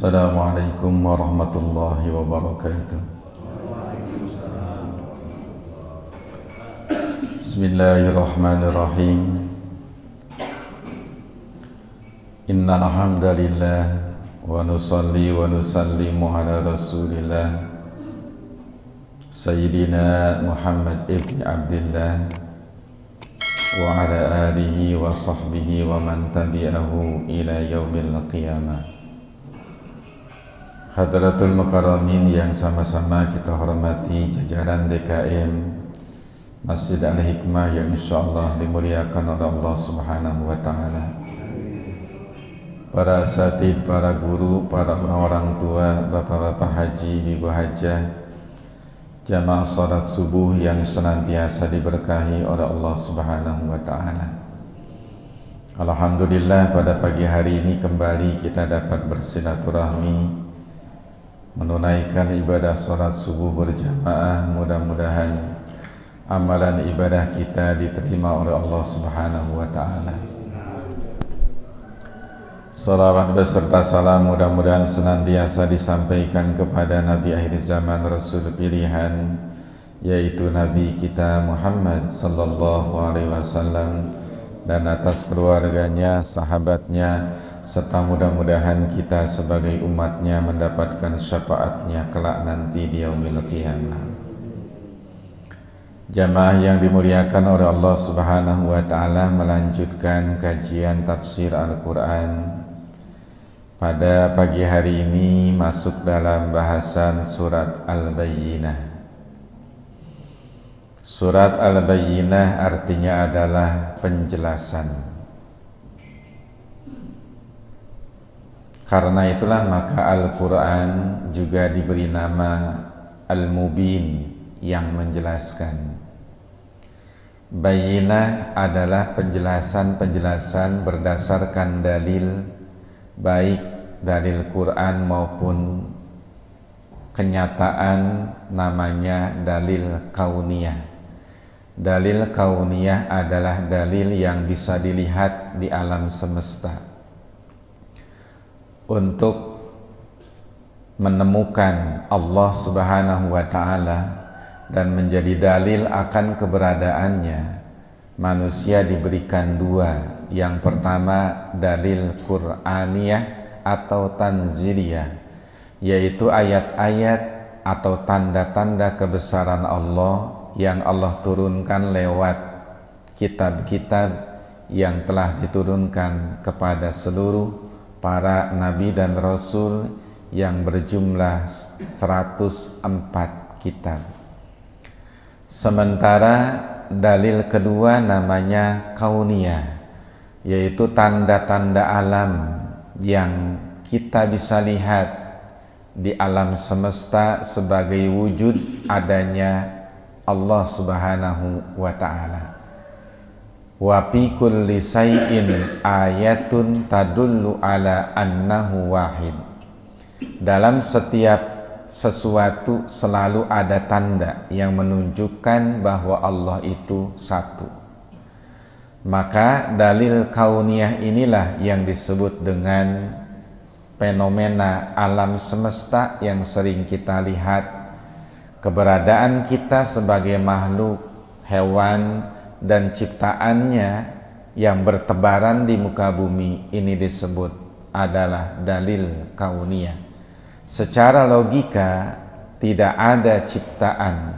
Assalamualaikum warahmatullahi wabarakatuh. Bismillahirrahmanirrahim. Innal hamdalillah wa nusalli wa nusallimu ala Rasulillah Sayyidina Muhammad ibn Abdillah wa ala alihi wa sahbihi wa man tabi'ahu ila yaumil qiyamah. Hadratul Mukarramin yang sama-sama kita hormati, jajaran DKM Masjid Al-Hikmah yang insyaallah dimuliakan oleh Allah Subhanahu wa taala. Para asatid, para guru, para orang tua, bapak-bapak haji, ibu hajah, jamaah salat subuh yang senantiasa diberkahi oleh Allah Subhanahu wa taala. Alhamdulillah, pada pagi hari ini kembali kita dapat bersilaturahmi, menunaikan ibadah salat subuh berjamaah. Mudah-mudahan amalan ibadah kita diterima oleh Allah Subhanahu wa taala. Salawat beserta salam mudah-mudahan senantiasa disampaikan kepada Nabi akhir zaman, Rasul pilihan, yaitu Nabi kita Muhammad sallallahu alaihi wasallam, dan atas keluarganya, sahabatnya, serta mudah-mudahan kita sebagai umatnya mendapatkan syafaatnya kelak nanti di yaumil qiyamah. Jamaah yang dimuliakan oleh Allah Subhanahu wa taala, melanjutkan kajian tafsir Al-Qur'an. Pada pagi hari ini masuk dalam bahasan surat Al-Bayyinah. Surat Al-Bayyinah artinya adalah penjelasan. Karena itulah maka Al-Quran juga diberi nama Al-Mubin, yang menjelaskan. Bayyinah adalah penjelasan-penjelasan berdasarkan dalil, baik dalil Quran maupun kenyataan, namanya dalil kauniyah. Dalil kauniyah adalah dalil yang bisa dilihat di alam semesta. Untuk menemukan Allah Subhanahu wa ta'ala dan menjadi dalil akan keberadaannya, manusia diberikan dua. Yang pertama dalil Qur'aniyah atau tanziliyah, yaitu ayat-ayat atau tanda-tanda kebesaran Allah yang Allah turunkan lewat kitab-kitab yang telah diturunkan kepada seluruh para nabi dan rasul yang berjumlah 104 kitab. Sementara dalil kedua namanya kauniyah, yaitu tanda-tanda alam yang kita bisa lihat di alam semesta sebagai wujud adanya Allah Subhanahu wa ta'ala. Wa fi kulli shay'in ayatun tadullu ala annahu wahid. Dalam setiap sesuatu selalu ada tanda yang menunjukkan bahwa Allah itu satu. Maka dalil kauniyah inilah yang disebut dengan fenomena alam semesta yang sering kita lihat. Keberadaan kita sebagai makhluk, hewan, dan ciptaannya yang bertebaran di muka bumi ini disebut adalah dalil kauniyah. Secara logika tidak ada ciptaan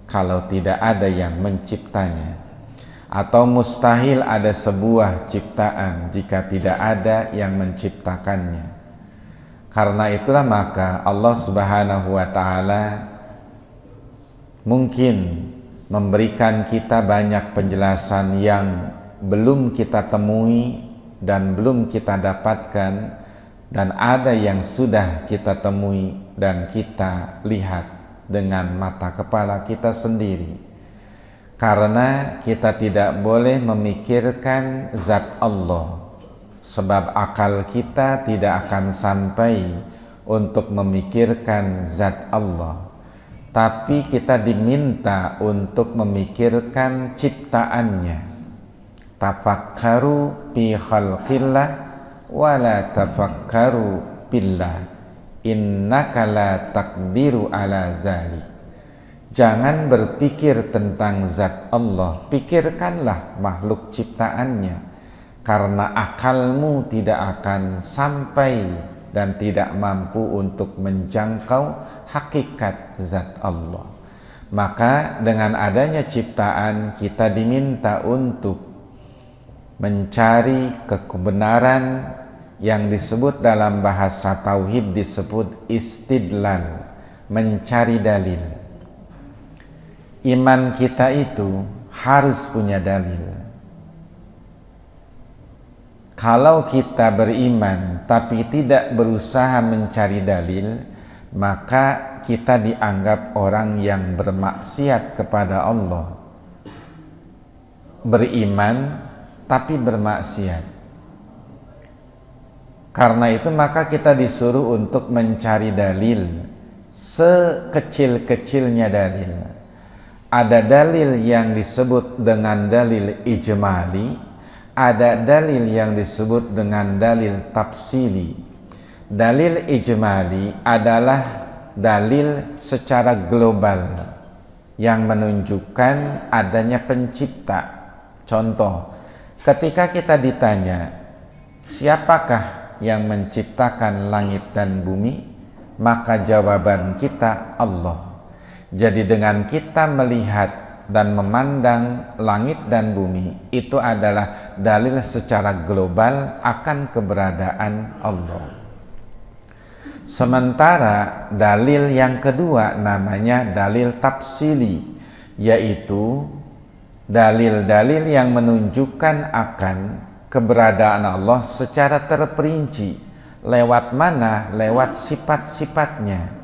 kalau tidak ada yang menciptanya, atau mustahil ada sebuah ciptaan jika tidak ada yang menciptakannya. Karena itulah maka Allah Subhanahu wa ta'ala mungkin memberikan kita banyak penjelasan yang belum kita temui dan belum kita dapatkan, dan ada yang sudah kita temui dan kita lihat dengan mata kepala kita sendiri. Karena kita tidak boleh memikirkan zat Allah, sebab akal kita tidak akan sampai untuk memikirkan zat Allah. Tapi kita diminta untuk memikirkan ciptaannya. Tafakkaru fi khalqillah wala tafakkaru billah. innaka la taqdiru ala zalik. Jangan berpikir tentang zat Allah, pikirkanlah makhluk ciptaannya, karena akalmu tidak akan sampai dan tidak mampu untuk menjangkau hakikat zat Allah. Maka dengan adanya ciptaan kita diminta untuk mencari kebenaran yang disebut dalam bahasa tauhid disebut istidlal, mencari dalil. Iman kita itu harus punya dalil. Kalau kita beriman tapi tidak berusaha mencari dalil, maka kita dianggap orang yang bermaksiat kepada Allah. Beriman tapi bermaksiat. Karena itu maka kita disuruh untuk mencari dalil, sekecil-kecilnya dalil. Ada dalil yang disebut dengan dalil ijmali, ada dalil yang disebut dengan dalil tafsili. Dalil ijmali adalah dalil secara global yang menunjukkan adanya pencipta. Contoh, ketika kita ditanya, siapakah yang menciptakan langit dan bumi? Maka jawaban kita Allah. Jadi dengan kita melihat dan memandang langit dan bumi, itu adalah dalil secara global akan keberadaan Allah. Sementara dalil yang kedua namanya dalil tafsili, yaitu dalil-dalil yang menunjukkan akan keberadaan Allah secara terperinci. Lewat mana? Lewat sifat-sifatnya.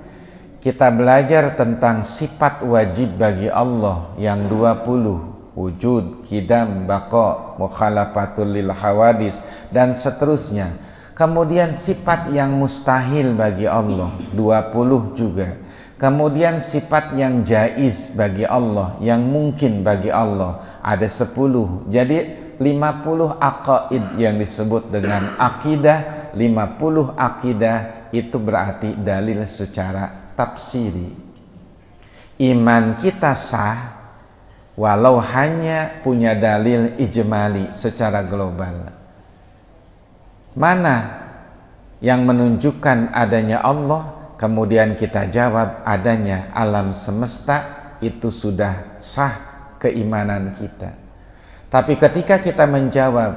Kita belajar tentang sifat wajib bagi Allah yang 20, wujud, qidam, baqa, mukhalafatul lil hawadis, dan seterusnya. Kemudian sifat yang mustahil bagi Allah 20 juga. Kemudian sifat yang jaiz bagi Allah, yang mungkin bagi Allah ada 10. Jadi 50 aqaid yang disebut dengan akidah, 50 akidah itu berarti dalil secara tafsiri. Iman kita sah walau hanya punya dalil ijmali secara global. Mana yang menunjukkan adanya Allah? Kemudian kita jawab adanya alam semesta, itu sudah sah keimanan kita. Tapi ketika kita menjawab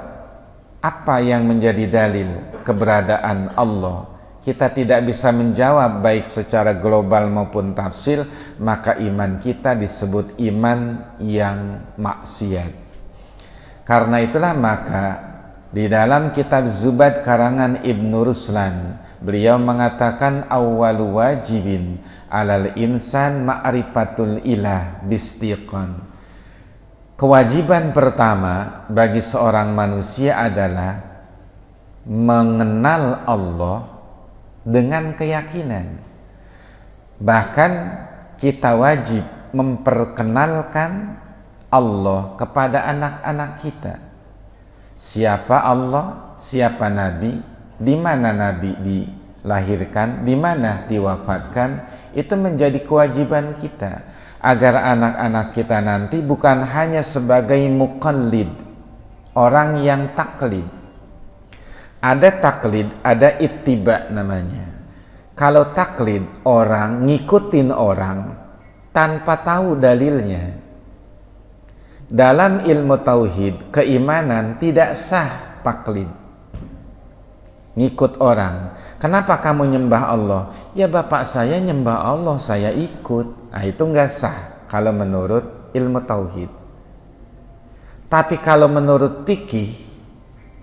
apa yang menjadi dalil keberadaan Allah, kita tidak bisa menjawab baik secara global maupun tafsir, maka iman kita disebut iman yang maksiat. Karena itulah maka di dalam kitab Zubad karangan Ibnu Ruslan, beliau mengatakan awwalu wajibin alal insan ma'rifatul ilah bistiqan. Kewajiban pertama bagi seorang manusia adalah mengenal Allah dengan keyakinan. Bahkan kita wajib memperkenalkan Allah kepada anak-anak kita. Siapa Allah, siapa Nabi, di mana Nabi dilahirkan, di mana diwafatkan, itu menjadi kewajiban kita. Agar anak-anak kita nanti bukan hanya sebagai muqallid, orang yang taklid. Ada taklid, ada ittiba namanya. Kalau taklid, orang ngikutin orang tanpa tahu dalilnya. Dalam ilmu tauhid, keimanan tidak sah taklid. Ngikut orang. Kenapa kamu nyembah Allah? Ya bapak saya nyembah Allah, saya ikut. Nah itu nggak sah kalau menurut ilmu tauhid. Tapi kalau menurut fikih,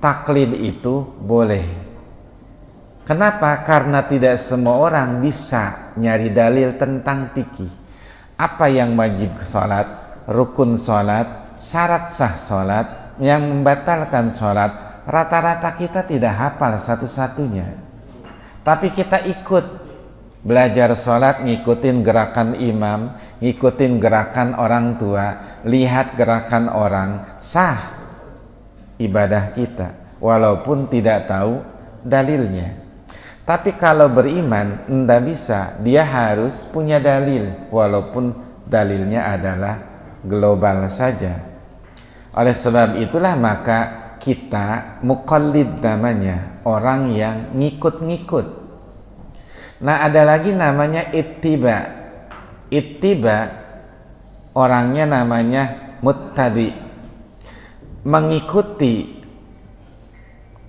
taklid itu boleh. Kenapa? Karena tidak semua orang bisa nyari dalil tentang fikih. Apa yang wajib sholat, rukun sholat, syarat sah sholat, yang membatalkan sholat, rata-rata kita tidak hafal satu-satunya. Tapi kita ikut belajar sholat, ngikutin gerakan imam, ngikutin gerakan orang tua, lihat gerakan orang, sah ibadah kita walaupun tidak tahu dalilnya. Tapi kalau beriman, tidak bisa. Dia harus punya dalil, walaupun dalilnya adalah global saja. Oleh sebab itulah maka kita muqallid namanya, orang yang ngikut-ngikut. Nah, ada lagi namanya ittiba. Ittiba orangnya namanya muttabi, mengikuti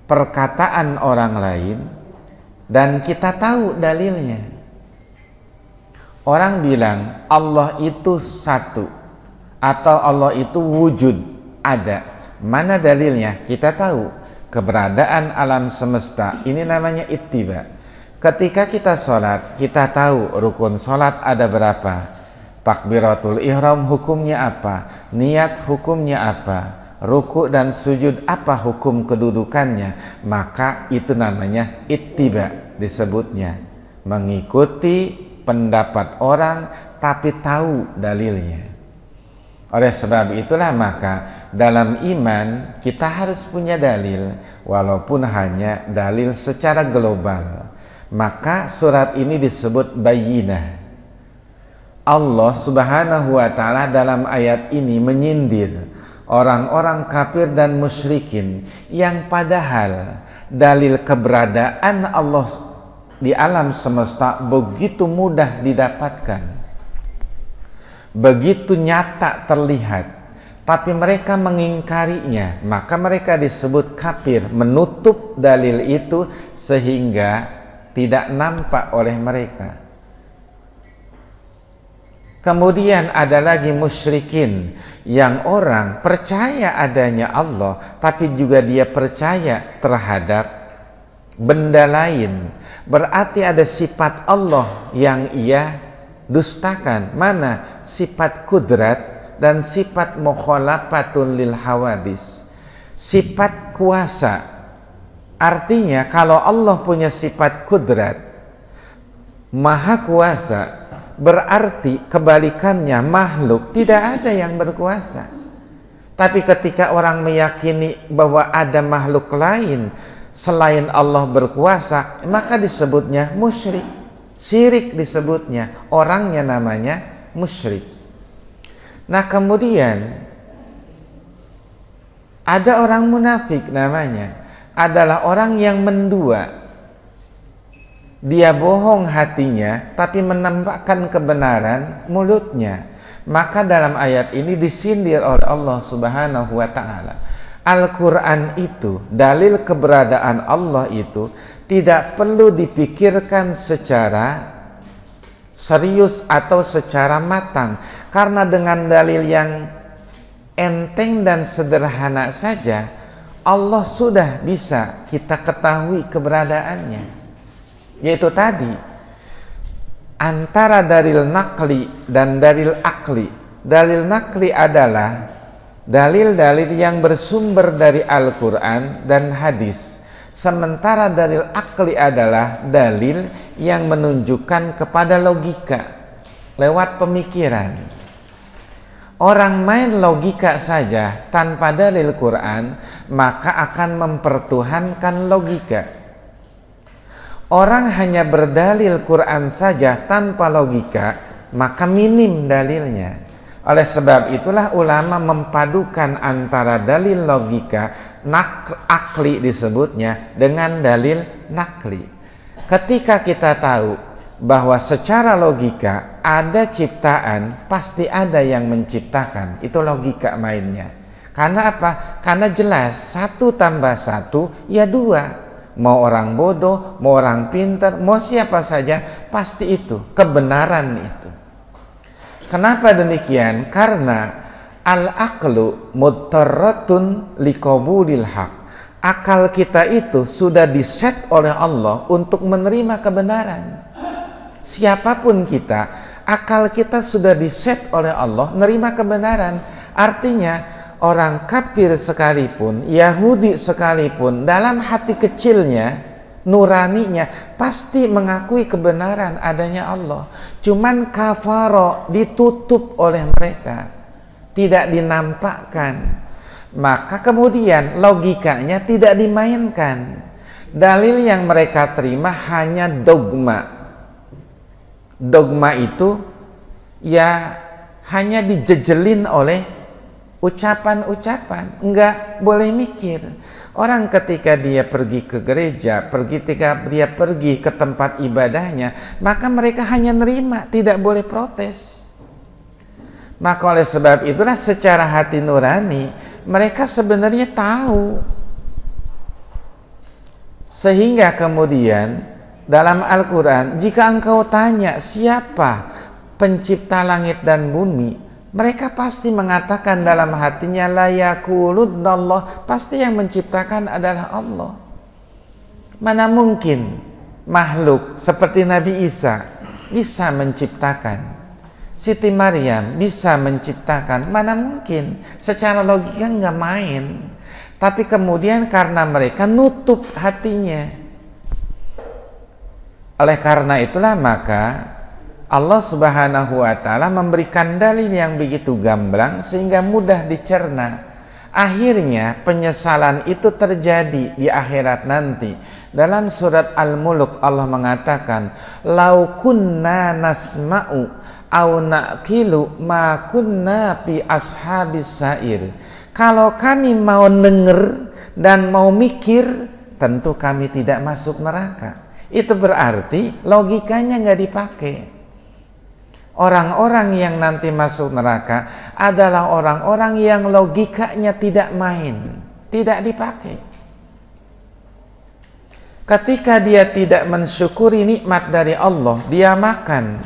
perkataan orang lain dan kita tahu dalilnya. Orang bilang Allah itu satu atau Allah itu wujud, ada. Mana dalilnya? Kita tahu keberadaan alam semesta. Ini namanya ittiba. Ketika kita sholat, kita tahu rukun sholat ada berapa, takbiratul ihram hukumnya apa, niat hukumnya apa, ruku dan sujud apa hukum kedudukannya. Maka itu namanya ittiba disebutnya, mengikuti pendapat orang tapi tahu dalilnya. Oleh sebab itulah maka dalam iman kita harus punya dalil, walaupun hanya dalil secara global. Maka surat ini disebut bayyinah. Allah Subhanahu wa ta'ala dalam ayat ini menyindir orang-orang kafir dan musyrikin yang padahal dalil keberadaan Allah di alam semesta begitu mudah didapatkan, begitu nyata terlihat, tapi mereka mengingkarinya. Maka mereka disebut kafir, menutup dalil itu sehingga tidak nampak oleh mereka. Kemudian ada lagi musyrikin, yang orang percaya adanya Allah tapi juga dia percaya terhadap benda lain. Berarti ada sifat Allah yang ia dustakan. Mana? Sifat kudrat dan sifat mukhalafatun lil hawadis, sifat kuasa. Artinya kalau Allah punya sifat kudrat, maha kuasa, berarti kebalikannya makhluk tidak ada yang berkuasa. Tapi ketika orang meyakini bahwa ada makhluk lain selain Allah berkuasa, maka disebutnya musyrik. Syirik disebutnya, orangnya namanya musyrik. Nah, kemudian ada orang munafik namanya, adalah orang yang mendua. Dia bohong hatinya tapi menampakkan kebenaran mulutnya. Maka dalam ayat ini disindir oleh Allah Subhanahu wa ta'ala. Al-Quran itu, dalil keberadaan Allah itu tidak perlu dipikirkan secara serius atau secara matang, karena dengan dalil yang enteng dan sederhana saja Allah sudah bisa kita ketahui keberadaannya. Yaitu tadi, antara dalil nakli dan dalil akli. Dalil nakli adalah dalil-dalil yang bersumber dari Al-Quran dan hadis. Sementara dalil akli adalah dalil yang menunjukkan kepada logika lewat pemikiran. Orang main logika saja tanpa dalil Quran, maka akan mempertuhankan logika. Orang hanya berdalil Quran saja tanpa logika, maka minim dalilnya. Oleh sebab itulah ulama mempadukan antara dalil logika, akli disebutnya, dengan dalil nakli. Ketika kita tahu bahwa secara logika ada ciptaan, pasti ada yang menciptakan. Itu logika mainnya. Karena apa? Karena jelas 1 tambah 1 ya 2. Mau orang bodoh, mau orang pintar, mau siapa saja, pasti itu kebenaran itu. Kenapa demikian? Karena al-aqlu muttarratun liqabulil haq. Akal kita itu sudah diset oleh Allah untuk menerima kebenaran. Siapapun kita, akal kita sudah diset oleh Allah menerima kebenaran. Artinya orang kafir sekalipun, Yahudi sekalipun, dalam hati kecilnya, nuraninya pasti mengakui kebenaran adanya Allah. Cuman kafaro, ditutup oleh mereka, tidak dinampakkan. Maka kemudian logikanya tidak dimainkan. Dalil yang mereka terima hanya dogma. Dogma itu ya hanya dijejelin oleh ucapan-ucapan, enggak boleh mikir. Orang ketika dia pergi ke gereja, ketika dia pergi ke tempat ibadahnya, maka mereka hanya nerima, tidak boleh protes. Maka oleh sebab itulah secara hati nurani mereka sebenarnya tahu. Sehingga kemudian dalam Al-Quran, jika engkau tanya siapa pencipta langit dan bumi, mereka pasti mengatakan dalam hatinya la yaqulunallah, pasti yang menciptakan adalah Allah. Mana mungkin makhluk seperti Nabi Isa bisa menciptakan, Siti Maryam bisa menciptakan, mana mungkin, secara logika nggak main. Tapi kemudian karena mereka nutup hatinya, oleh karena itulah maka Allah Subhanahu wa Ta'ala memberikan dalil yang begitu gamblang sehingga mudah dicerna. Akhirnya penyesalan itu terjadi di akhirat nanti. Dalam surat Al-Mulk Allah mengatakan, "Lau kunna nasma'u au naqilu ma kunna fi ashabis sa'ir." Kalau kami mau denger dan mau mikir, tentu kami tidak masuk neraka. Itu berarti logikanya nggak dipakai. Orang-orang yang nanti masuk neraka adalah orang-orang yang logikanya tidak main, tidak dipakai. Ketika dia tidak mensyukuri nikmat dari Allah, dia makan,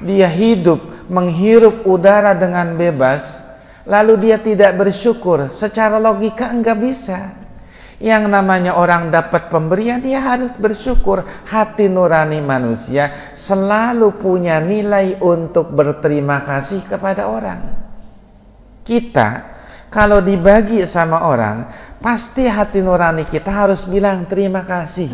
dia hidup, menghirup udara dengan bebas, lalu dia tidak bersyukur, secara logika enggak bisa. Yang namanya orang dapat pemberian, dia harus bersyukur. Hati nurani manusia selalu punya nilai untuk berterima kasih kepada orang. Kita kalau dibagi sama orang, pasti hati nurani kita harus bilang terima kasih.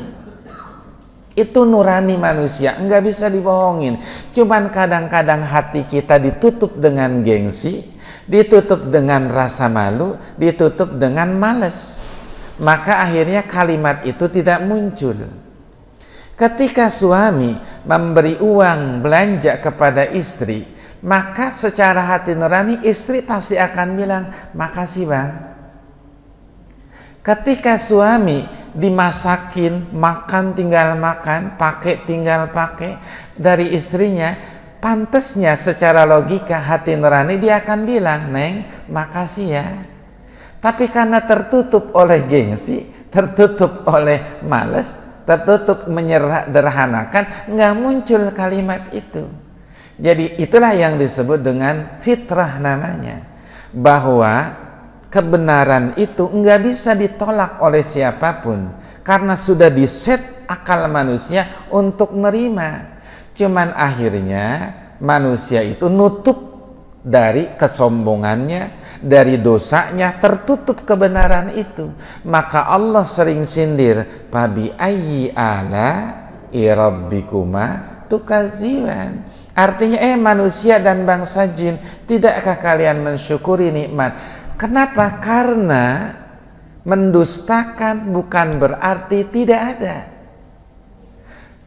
Itu nurani manusia, enggak bisa dibohongin. Cuman kadang-kadang hati kita ditutup dengan gengsi, ditutup dengan rasa malu, ditutup dengan malas. Maka akhirnya kalimat itu tidak muncul. Ketika suami memberi uang belanja kepada istri, maka secara hati nurani istri pasti akan bilang, "Makasih bang." Ketika suami dimasakin, makan tinggal makan, pakai tinggal pakai dari istrinya, pantasnya secara logika hati nurani dia akan bilang, "Neng, makasih ya." Tapi karena tertutup oleh gengsi, tertutup oleh malas, tertutup menyederhanakan, nggak muncul kalimat itu. Jadi itulah yang disebut dengan fitrah namanya. Bahwa kebenaran itu nggak bisa ditolak oleh siapapun. Karena sudah diset akal manusia untuk menerima. Cuman akhirnya manusia itu nutup dari kesombongannya, dari dosanya, tertutup kebenaran itu. Maka Allah sering sindir, "Fabi ayyi ala rabbikuma tukadziban." Artinya manusia dan bangsa jin, tidakkah kalian mensyukuri nikmat? Kenapa? Karena mendustakan bukan berarti tidak ada.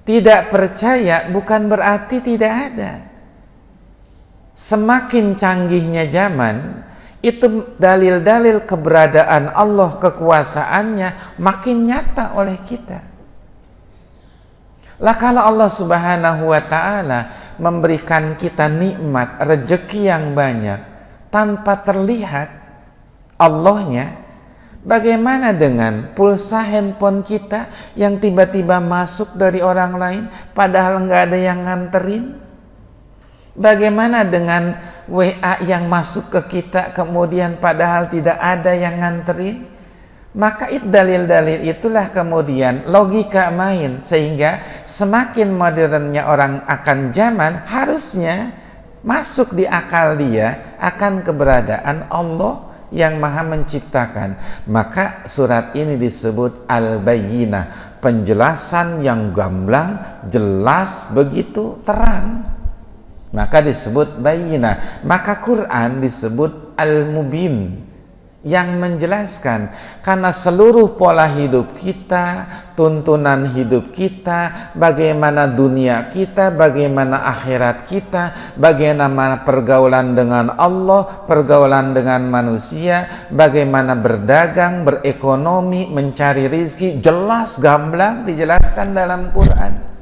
Tidak percaya bukan berarti tidak ada. Semakin canggihnya zaman, itu dalil-dalil keberadaan Allah, kekuasaannya makin nyata oleh kita. Lah kalau Allah Subhanahu wa Ta'ala memberikan kita nikmat, rezeki yang banyak tanpa terlihat Allahnya, bagaimana dengan pulsa handphone kita yang tiba-tiba masuk dari orang lain padahal nggak ada yang nganterin? Bagaimana dengan WA yang masuk ke kita kemudian padahal tidak ada yang nganterin? Maka dalil-dalil itulah kemudian logika main, sehingga semakin modernnya orang akan zaman, harusnya masuk di akal dia akan keberadaan Allah yang maha menciptakan. Maka surat ini disebut Al-Bayyinah, penjelasan yang gamblang, jelas, begitu terang. Maka disebut Bayyinah. Maka Quran disebut Al-Mubin, yang menjelaskan, karena seluruh pola hidup kita, tuntunan hidup kita, bagaimana dunia kita, bagaimana akhirat kita, bagaimana pergaulan dengan Allah, pergaulan dengan manusia, bagaimana berdagang, berekonomi, mencari rizki, jelas gamblang dijelaskan dalam Quran.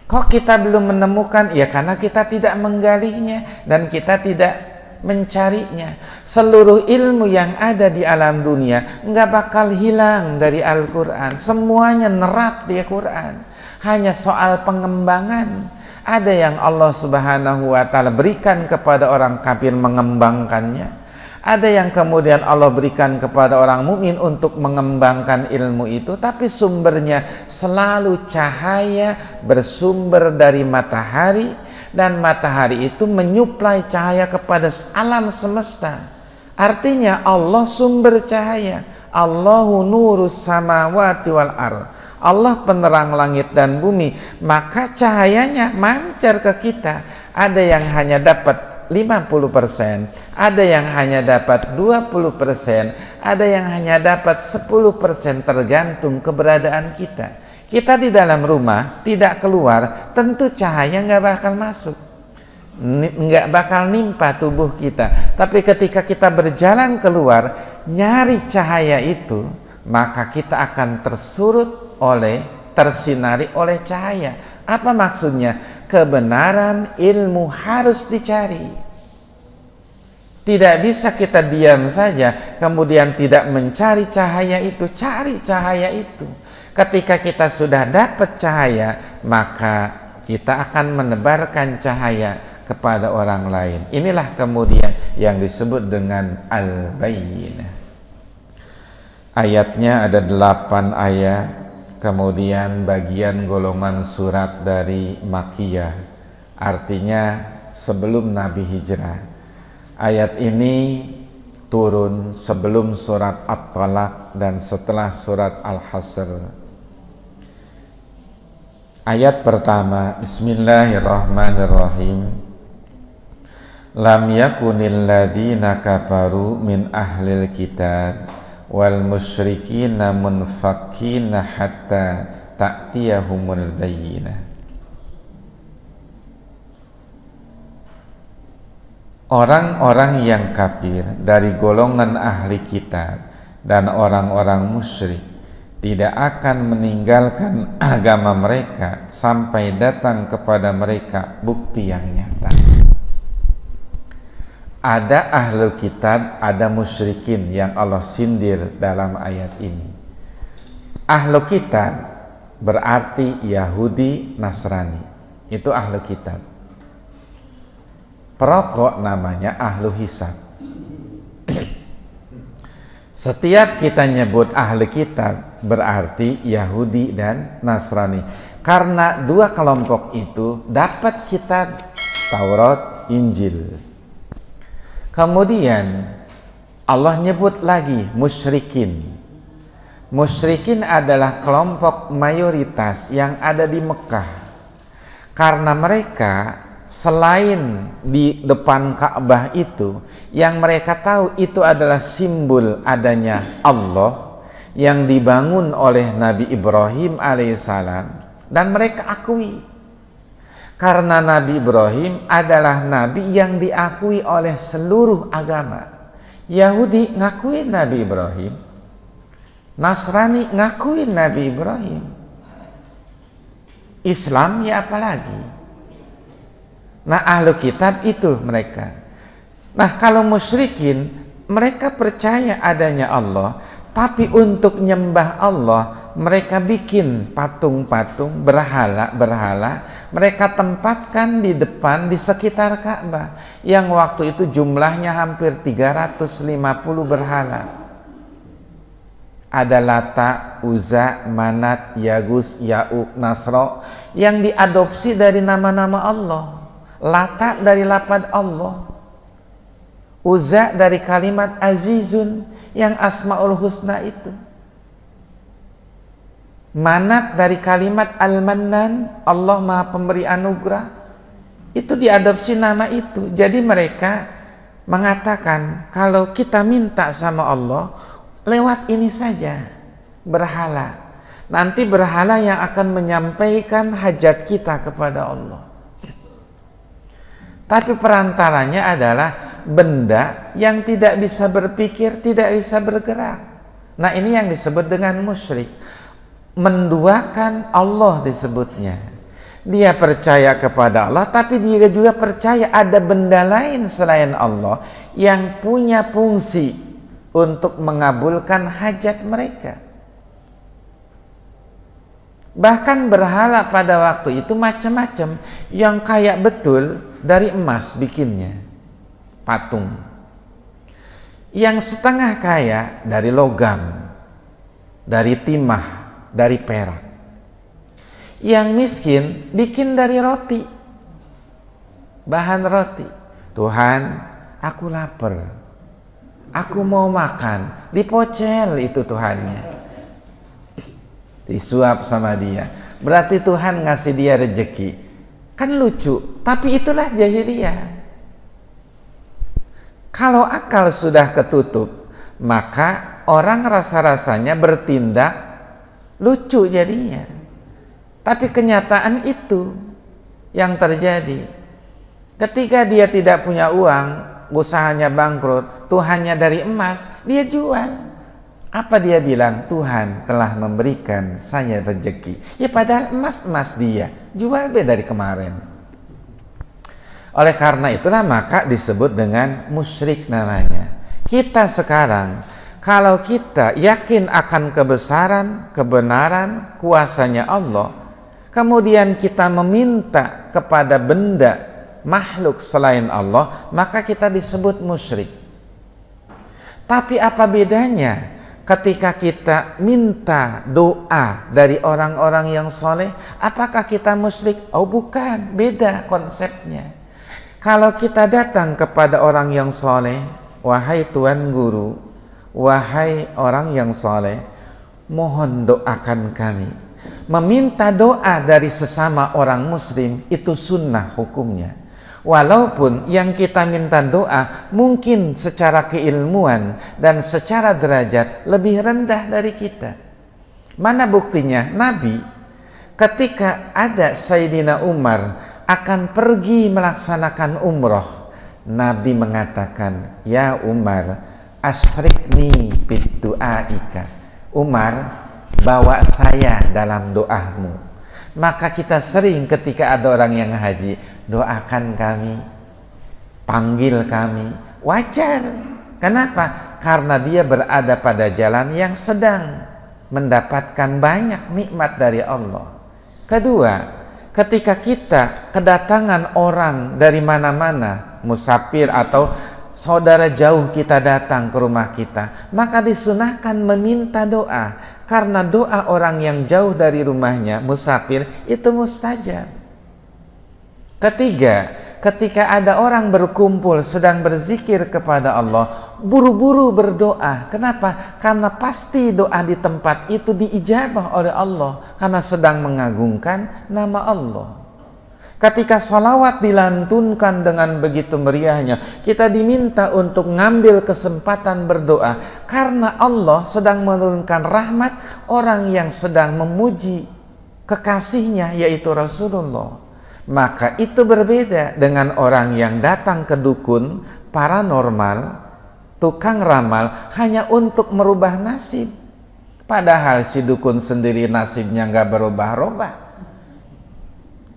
Kok kita belum menemukan? Ya karena kita tidak menggalinya dan kita tidak mencarinya. Seluruh ilmu yang ada di alam dunia nggak bakal hilang dari Al-Quran. Semuanya nerap di Quran. Hanya soal pengembangan. Ada yang Allah Subhanahu wa Ta'ala berikan kepada orang kafir mengembangkannya. Ada yang kemudian Allah berikan kepada orang mukmin untuk mengembangkan ilmu itu, tapi sumbernya selalu cahaya bersumber dari matahari, dan matahari itu menyuplai cahaya kepada alam semesta. Artinya Allah sumber cahaya. Allahu nurus samawati wal ardh. Allah penerang langit dan bumi, maka cahayanya mancar ke kita. Ada yang hanya dapat 50%, ada yang hanya dapat 20%, ada yang hanya dapat 10%, tergantung keberadaan kita. Kita di dalam rumah tidak keluar, tentu cahaya nggak bakal masuk, nggak bakal nimpa tubuh kita. Tapi ketika kita berjalan keluar nyari cahaya itu, maka kita akan tersinari oleh cahaya. Apa maksudnya? Kebenaran ilmu harus dicari. Tidak bisa kita diam saja kemudian tidak mencari cahaya itu. Cari cahaya itu. Ketika kita sudah dapat cahaya, maka kita akan menebarkan cahaya kepada orang lain. Inilah kemudian yang disebut dengan Al-Bayyinah. Ayatnya ada 8 ayat. Kemudian bagian golongan surat dari Makkiyah, artinya sebelum Nabi hijrah. Ayat ini turun sebelum surat At-Talaq dan setelah surat Al-Hasr. Ayat pertama, Bismillahirrahmanirrahim. Lam yakunil ladzina kafaru min ahlil kitab wal musyrikina munfakkina hatta ta'tiyahumul bayyinah. Orang-orang yang kafir dari golongan ahli kitab dan orang-orang musyrik tidak akan meninggalkan agama mereka sampai datang kepada mereka bukti yang nyata. Ada ahlul kitab, ada musyrikin yang Allah sindir dalam ayat ini. Ahlul kitab berarti Yahudi, Nasrani. Itu ahlul kitab. Perokok namanya ahlu hisab. Setiap kita nyebut ahli kitab berarti Yahudi dan Nasrani. Karena dua kelompok itu dapat kitab Taurat, Injil. Kemudian Allah nyebut lagi musyrikin. Musyrikin adalah kelompok mayoritas yang ada di Mekah. Karena mereka selain di depan Ka'bah itu, yang mereka tahu itu adalah simbol adanya Allah yang dibangun oleh Nabi Ibrahim alaihissalam, dan mereka akui. Karena Nabi Ibrahim adalah Nabi yang diakui oleh seluruh agama. Yahudi ngakuin Nabi Ibrahim, Nasrani ngakuin Nabi Ibrahim, Islam ya apalagi. Nah ahlu kitab itu mereka. Nah kalau musyrikin, mereka percaya adanya Allah, tapi untuk nyembah Allah mereka bikin patung-patung, berhala-berhala, mereka tempatkan di depan di sekitar Ka'bah yang waktu itu jumlahnya hampir 350 berhala. Ada Lata, Uzza, Manat, Yagus, Ya'uq, Nasro yang diadopsi dari nama-nama Allah. Lata dari lafaz Allah, Uzza dari kalimat Azizun yang Asmaul Husna itu, Manat dari kalimat Al-Mannan, Allah Maha Pemberi Anugerah, itu diadopsi nama itu. Jadi mereka mengatakan kalau kita minta sama Allah lewat ini saja, berhala. Nanti berhala yang akan menyampaikan hajat kita kepada Allah. Tapi perantaranya adalah benda yang tidak bisa berpikir, tidak bisa bergerak. Nah, ini yang disebut dengan musyrik. Menduakan Allah disebutnya. Dia percaya kepada Allah, tapi dia juga percaya ada benda lain selain Allah yang punya fungsi untuk mengabulkan hajat mereka. Bahkan berhala pada waktu itu macam-macam, yang kayak betul dari emas bikinnya, patung. Yang setengah kaya dari logam, dari timah, dari perak. Yang miskin bikin dari roti, bahan roti. Tuhan, aku lapar, aku mau makan. Dipocel itu Tuhannya, disuap sama dia. Berarti Tuhan ngasih dia rezeki. Kan lucu, tapi itulah jahiliyah. Kalau akal sudah ketutup, maka orang rasa-rasanya bertindak lucu jadinya. Tapi kenyataan itu yang terjadi. Ketika dia tidak punya uang, usahanya bangkrut, Tuhannya dari emas, dia jual. Apa dia bilang? Tuhan telah memberikan saya rezeki. Ya padahal emas dia, jual beda dari kemarin. Oleh karena itulah maka disebut dengan musyrik namanya. Kita sekarang, kalau kita yakin akan kebesaran, kebenaran, kuasanya Allah, kemudian kita meminta kepada benda makhluk selain Allah, maka kita disebut musyrik. Tapi apa bedanya ketika kita minta doa dari orang-orang yang soleh? Apakah kita musyrik? Oh bukan, beda konsepnya. Kalau kita datang kepada orang yang soleh, wahai Tuan Guru, wahai orang yang soleh, mohon doakan kami. Meminta doa dari sesama orang muslim itu sunnah hukumnya. Walaupun yang kita minta doa mungkin secara keilmuan dan secara derajat lebih rendah dari kita. Mana buktinya? Nabi ketika ada Sayyidina Umar akan pergi melaksanakan umroh, Nabi mengatakan, ya Umar, asyrikni biddu'aika. Umar, bawa saya dalam doamu. Maka kita sering ketika ada orang yang haji, doakan kami, panggil kami. Wajar. Kenapa? Karena dia berada pada jalan yang sedang mendapatkan banyak nikmat dari Allah. Kedua, ketika kita kedatangan orang dari mana-mana, musafir atau saudara jauh kita datang ke rumah kita, maka disunahkan meminta doa, karena doa orang yang jauh dari rumahnya, musafir, itu mustajab. Ketiga, ketika ada orang berkumpul sedang berzikir kepada Allah, buru-buru berdoa. Kenapa? Karena pasti doa di tempat itu diijabah oleh Allah, karena sedang mengagungkan nama Allah. Ketika sholawat dilantunkan dengan begitu meriahnya, kita diminta untuk ngambil kesempatan berdoa, karena Allah sedang menurunkan rahmat orang yang sedang memuji kekasihnya, yaitu Rasulullah. Maka itu berbeda dengan orang yang datang ke dukun, paranormal, tukang ramal hanya untuk merubah nasib. Padahal si dukun sendiri nasibnya nggak berubah-ubah.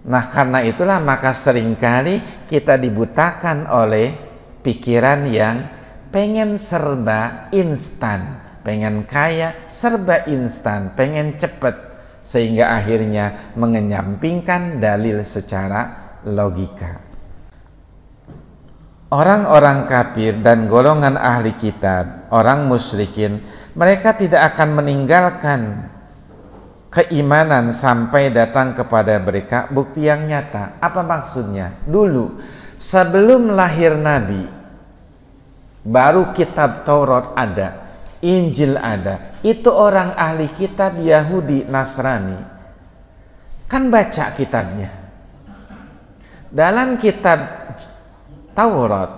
Nah karena itulah maka seringkali kita dibutakan oleh pikiran yang pengen serba instan, pengen kaya serba instan, pengen cepet, sehingga akhirnya mengenyampingkan dalil secara logika. Orang-orang kafir dan golongan ahli kitab, orang musyrikin, mereka tidak akan meninggalkan keimanan sampai datang kepada mereka bukti yang nyata. Apa maksudnya? Dulu sebelum lahir Nabi, baru kitab Taurat ada, Injil ada, itu orang ahli kitab Yahudi Nasrani kan baca kitabnya. Dalam kitab Taurat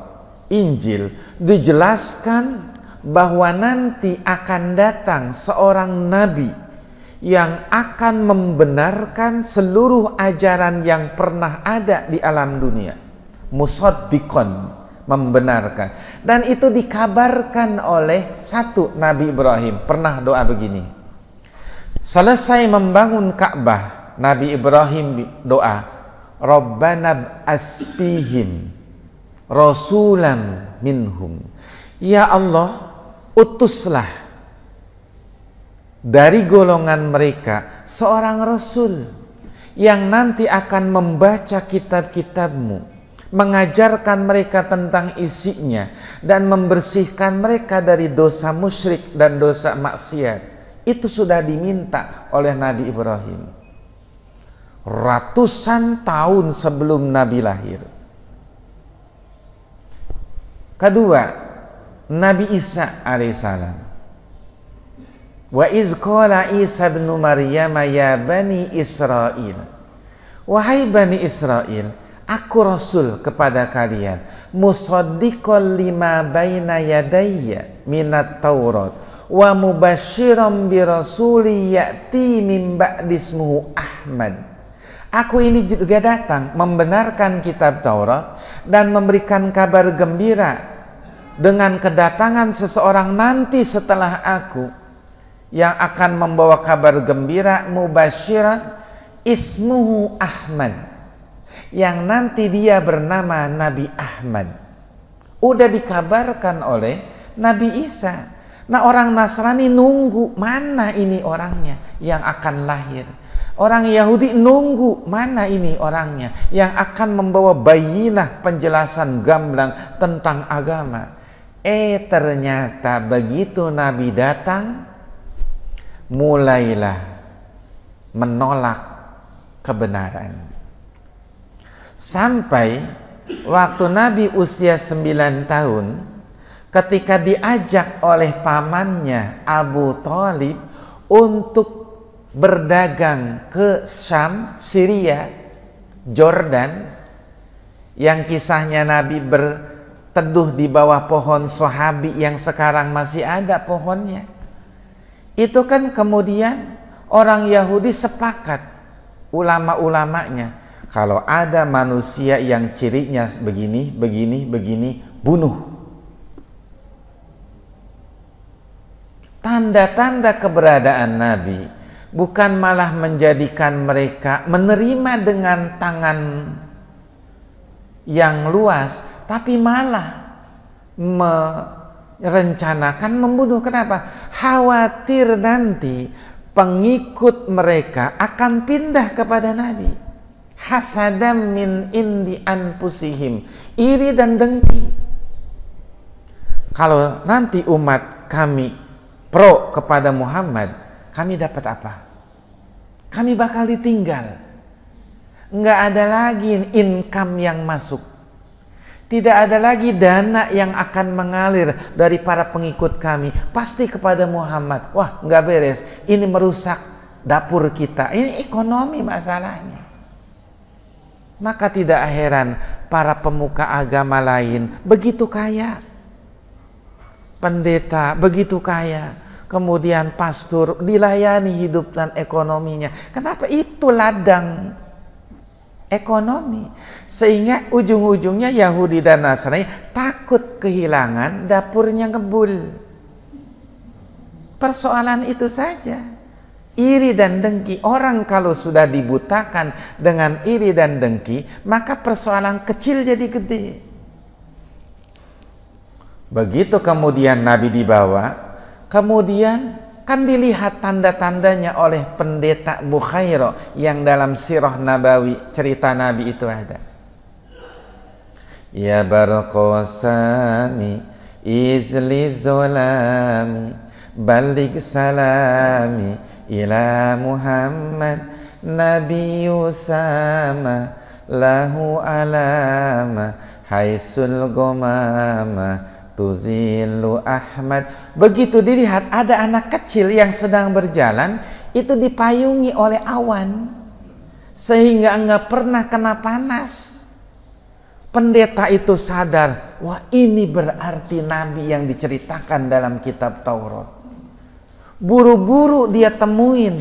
Injil dijelaskan bahwa nanti akan datang seorang nabi yang akan membenarkan seluruh ajaran yang pernah ada di alam dunia. Musaddiqon, membenarkan. Dan itu dikabarkan oleh satu Nabi Ibrahim. Pernah doa begini. Selesai membangun Ka'bah, Nabi Ibrahim doa, Rabbana asbihim rasulan minhum. Ya Allah, utuslah dari golongan mereka seorang rasul yang nanti akan membaca kitab-kitabmu, mengajarkan mereka tentang isinya, dan membersihkan mereka dari dosa musyrik dan dosa maksiat. Itu sudah diminta oleh Nabi Ibrahim ratusan tahun sebelum Nabi lahir. Kedua, Nabi Isa alaihissalam. Wa iz qala Isa bin Maryam ya bani Israel. Wahai bani Israel, aku rasul kepada kalian, musaddiqan lima baina yadayya minat Taurat wa mubasysyiran bi rasuli ya'ti min ba'di ismuhu Ahmad. Aku ini juga datang membenarkan kitab Taurat dan memberikan kabar gembira dengan kedatangan seseorang nanti setelah aku yang akan membawa kabar gembira, mubasyiran ismuhu Ahmad, yang nanti dia bernama Nabi Ahmad. Udah dikabarkan oleh Nabi Isa. Nah, orang Nasrani nunggu mana ini orangnya yang akan lahir. Orang Yahudi nunggu mana ini orangnya yang akan membawa bayinah, penjelasan gamblang tentang agama. Ternyata begitu Nabi datang, mulailah menolak kebenaran. Sampai waktu Nabi usia 9 tahun, ketika diajak oleh pamannya Abu Thalib untuk berdagang ke Syam, Syria, Jordan, yang kisahnya Nabi berteduh di bawah pohon Sahabi yang sekarang masih ada pohonnya. Itu kan kemudian orang Yahudi sepakat, ulama-ulamanya, kalau ada manusia yang cirinya begini, begini, bunuh. Tanda-tanda keberadaan Nabi bukan malah menjadikan mereka menerima dengan tangan yang luas, tapi malah merencanakan membunuh. Kenapa? Khawatir nanti pengikut mereka akan pindah kepada Nabi. Hasadam min indi anfusihim, iri dan dengki. Kalau nanti umat kami pro kepada Muhammad, kami dapat apa? Kami bakal ditinggal. Nggak ada lagi income yang masuk. Tidak ada lagi dana yang akan mengalir dari para pengikut kami. Pasti kepada Muhammad. Wah, nggak beres. Ini merusak dapur kita. Ini ekonomi masalahnya. Maka tidak heran para pemuka agama lain begitu kaya. Pendeta begitu kaya. Kemudian pastor dilayani hidup dan ekonominya. Kenapa? Itu ladang ekonomi. Sehingga ujung-ujungnya Yahudi dan Nasrani takut kehilangan dapurnya ngebul. Persoalan itu saja. Iri dan dengki. Orang kalau sudah dibutakan dengan iri dan dengki, maka persoalan kecil jadi gede. Begitu kemudian Nabi dibawa, kemudian kan dilihat tanda-tandanya oleh pendeta Bukhairo yang dalam sirah Nabawi, cerita Nabi itu ada. Ya barqasami izli zolami balik salami ila Muhammad Nabi Usama lahu alama haisul gomama tuzilu Ahmad. Begitu dilihat ada anak kecil yang sedang berjalan, itu dipayungi oleh awan sehingga enggak pernah kena panas. pendeta itu sadar, wah ini berarti Nabi yang diceritakan dalam kitab Taurat. Buru-buru dia temuin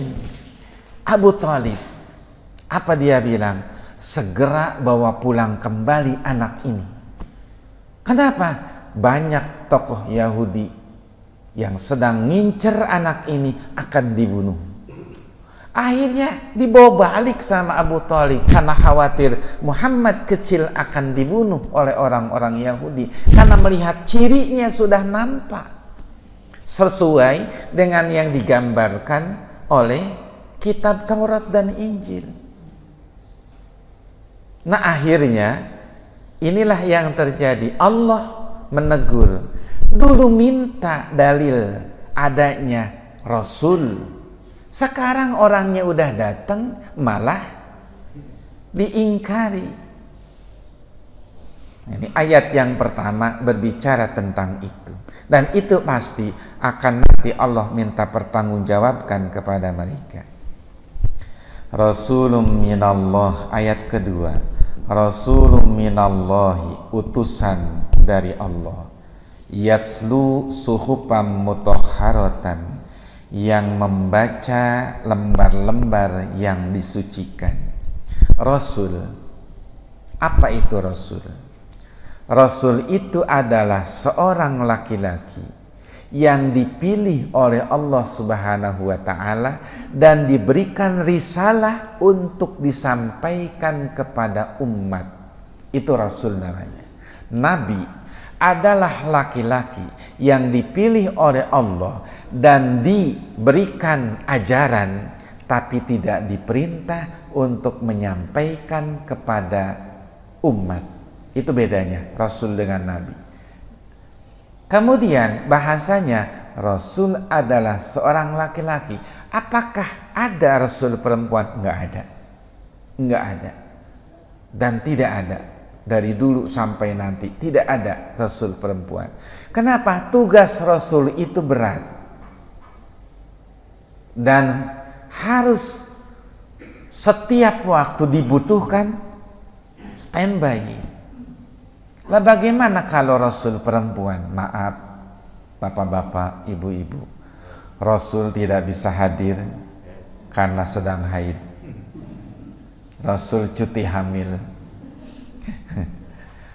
Abu Thalib. Apa dia bilang? Segera bawa pulang kembali anak ini. Kenapa? Banyak tokoh Yahudi yang sedang ngincer anak ini akan dibunuh. Akhirnya dibawa balik sama Abu Thalib karena khawatir Muhammad kecil akan dibunuh oleh orang-orang Yahudi, karena melihat cirinya sudah nampak sesuai dengan yang digambarkan oleh kitab Taurat dan Injil. Nah akhirnya inilah yang terjadi. Allah menegur. Dulu minta dalil adanya Rasul, sekarang orangnya udah datang malah diingkari. Ini ayat yang pertama berbicara tentang itu, dan itu pasti akan nanti Allah minta pertanggungjawabkan kepada mereka. Rasulun minallah, ayat kedua, Rasulun minallahi, utusan dari Allah, yatslu suhufam mutahharatan, yang membaca lembar-lembar yang disucikan. Rasul, apa itu Rasul? Rasul itu adalah seorang laki-laki yang dipilih oleh Allah Subhanahu wa Ta'ala dan diberikan risalah untuk disampaikan kepada umat. Itu Rasul namanya. Nabi adalah laki-laki yang dipilih oleh Allah dan diberikan ajaran, tapi tidak diperintah untuk menyampaikan kepada umat. Itu bedanya Rasul dengan Nabi. Kemudian bahasanya Rasul adalah seorang laki-laki. Apakah ada Rasul perempuan? Enggak ada. Enggak ada. Dan tidak ada. Dari dulu sampai nanti tidak ada Rasul perempuan. Kenapa? Tugas Rasul itu berat dan harus setiap waktu dibutuhkan standby. Lah bagaimana kalau Rasul perempuan? Maaf bapak-bapak, ibu-ibu, Rasul tidak bisa hadir karena sedang haid. Rasul cuti hamil.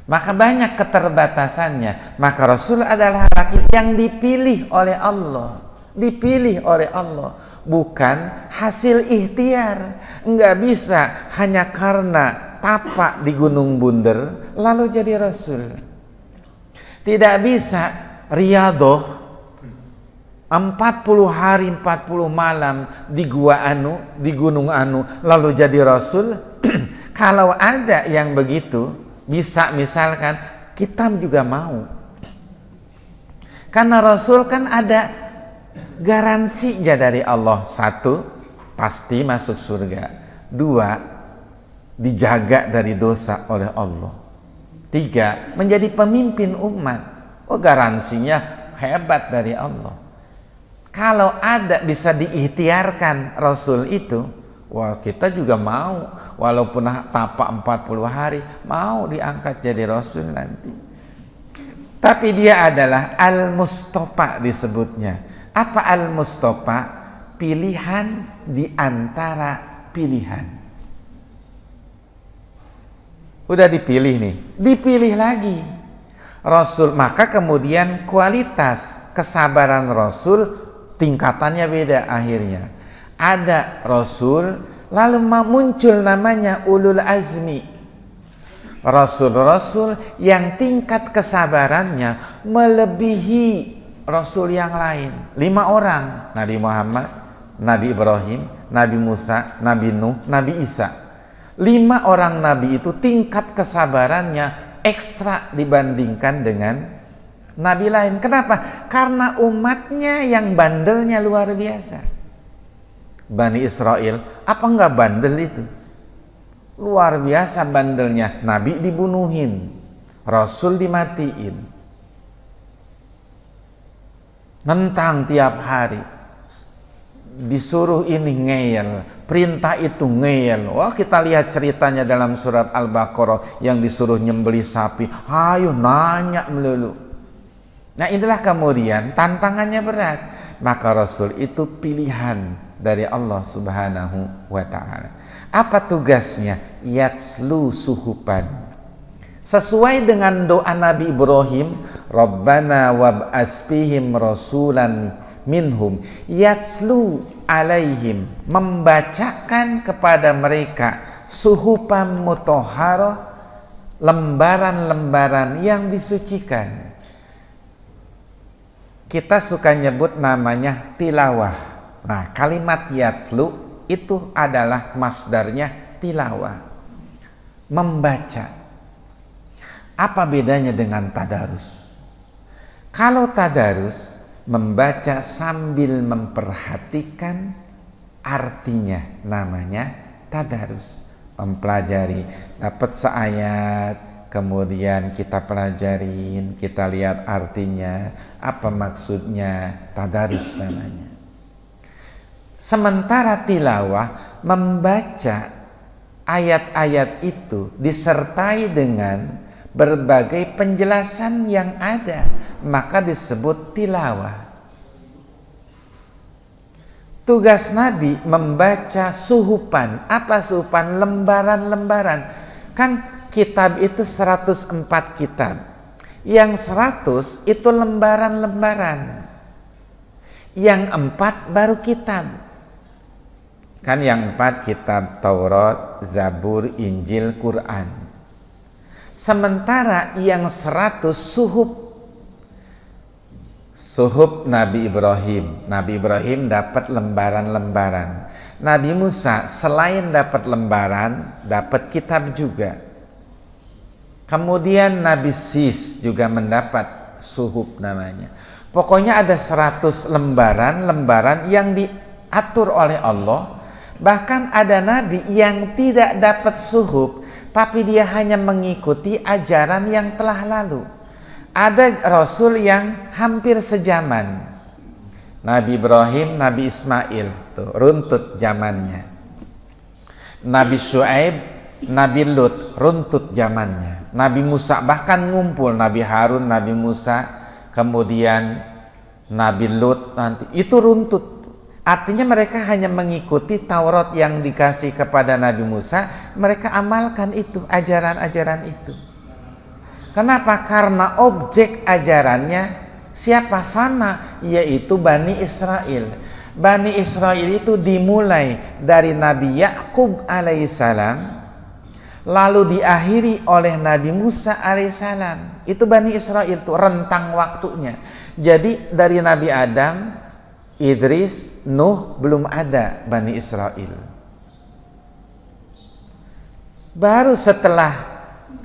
Maka banyak keterbatasannya. Maka Rasul adalah laki yang dipilih oleh Allah. Dipilih oleh Allah, bukan hasil ikhtiar. Enggak bisa hanya karena tapak di Gunung Bunder lalu jadi Rasul. Tidak bisa riyadoh 40 hari 40 malam di gua anu, di gunung anu lalu jadi Rasul. Kalau ada yang begitu bisa, misalkan kita juga mau, karena Rasul kan ada garansinya dari Allah. Satu, pasti masuk surga. Dua, dijaga dari dosa oleh Allah. Tiga, menjadi pemimpin umat. Oh, garansinya hebat dari Allah. Kalau ada bisa diikhtiarkan Rasul itu, wah kita juga mau, walaupun tapak 40 hari, mau diangkat jadi Rasul nanti. Tapi dia adalah Al-Mustafa disebutnya. Apa Al-Mustafa? Pilihan di antara pilihan. Udah dipilih nih, dipilih lagi Rasul. Maka kemudian kualitas kesabaran Rasul tingkatannya beda akhirnya. Ada Rasul, lalu muncul namanya ulul azmi. Rasul-rasul yang tingkat kesabarannya melebihi Rasul yang lain. 5 orang. Nabi Muhammad, Nabi Ibrahim, Nabi Musa, Nabi Nuh, Nabi Isa. 5 orang Nabi itu tingkat kesabarannya ekstra dibandingkan dengan Nabi lain. Kenapa? Karena umatnya yang bandelnya luar biasa. Bani Israel, apa enggak bandel itu? Luar biasa bandelnya. Nabi dibunuhin, Rasul dimatiin, nentang tiap hari. disuruh ini ngeyel, perintah itu ngeyel. Wah, kita lihat ceritanya dalam surat Al-Baqarah yang disuruh nyembelih sapi, ayo nanya melulu. Nah, inilah kemudian tantangannya berat. Maka Rasul itu pilihan dari Allah Subhanahu wa ta'ala. Apa tugasnya? Yatslu suhupan. Sesuai dengan doa Nabi Ibrahim, Rabbana wab'as fihim rasulan minhum yatslu alaihim, membacakan kepada mereka suhupan mutahharah, lembaran-lembaran yang disucikan. Kita suka nyebut namanya tilawah. Nah, kalimat yatslu itu adalah masdarnya tilawah, membaca. Apa bedanya dengan tadarus? Kalau tadarus membaca sambil memperhatikan artinya, namanya tadarus. Mempelajari, dapat seayat, kemudian kita pelajarin, kita lihat artinya, apa maksudnya, tadarus namanya. Sementara tilawah, membaca ayat-ayat itu disertai dengan berbagai penjelasan yang ada, maka disebut tilawah. Tugas Nabi membaca suhupan. Apa suhupan? Lembaran-lembaran. Kan kitab itu 104 kitab. Yang 100 itu lembaran-lembaran. Yang 4 baru kitab. Kan yang 4 kitab Taurat, Zabur, Injil, Quran. Sementara yang 100 suhub Nabi Ibrahim. Nabi Ibrahim dapat lembaran-lembaran. Nabi Musa selain dapat lembaran, dapat kitab juga. Kemudian Nabi Sis juga mendapat suhub namanya. Pokoknya ada 100 lembaran yang diatur oleh Allah. Bahkan ada Nabi yang tidak dapat suhub, tapi dia hanya mengikuti ajaran yang telah lalu. Ada Rasul yang hampir sejaman. Nabi Ibrahim, Nabi Ismail, tuh runtut zamannya. Nabi Syuaib, Nabi Lut, runtut zamannya. Nabi Musa bahkan ngumpul, Nabi Harun, Nabi Musa, kemudian Nabi Lut, nanti itu runtut. Artinya mereka hanya mengikuti Taurat yang dikasih kepada Nabi Musa, mereka amalkan itu, ajaran-ajaran itu. Kenapa? Karena objek ajarannya siapa? Sama, yaitu Bani Israel. Bani Israel itu dimulai dari Nabi Yakub alaihissalam, lalu diakhiri oleh Nabi Musa alaihissalam. Itu Bani Israel itu rentang waktunya. Jadi dari Nabi Adam, Idris, Nuh, belum ada Bani Israel. Baru setelah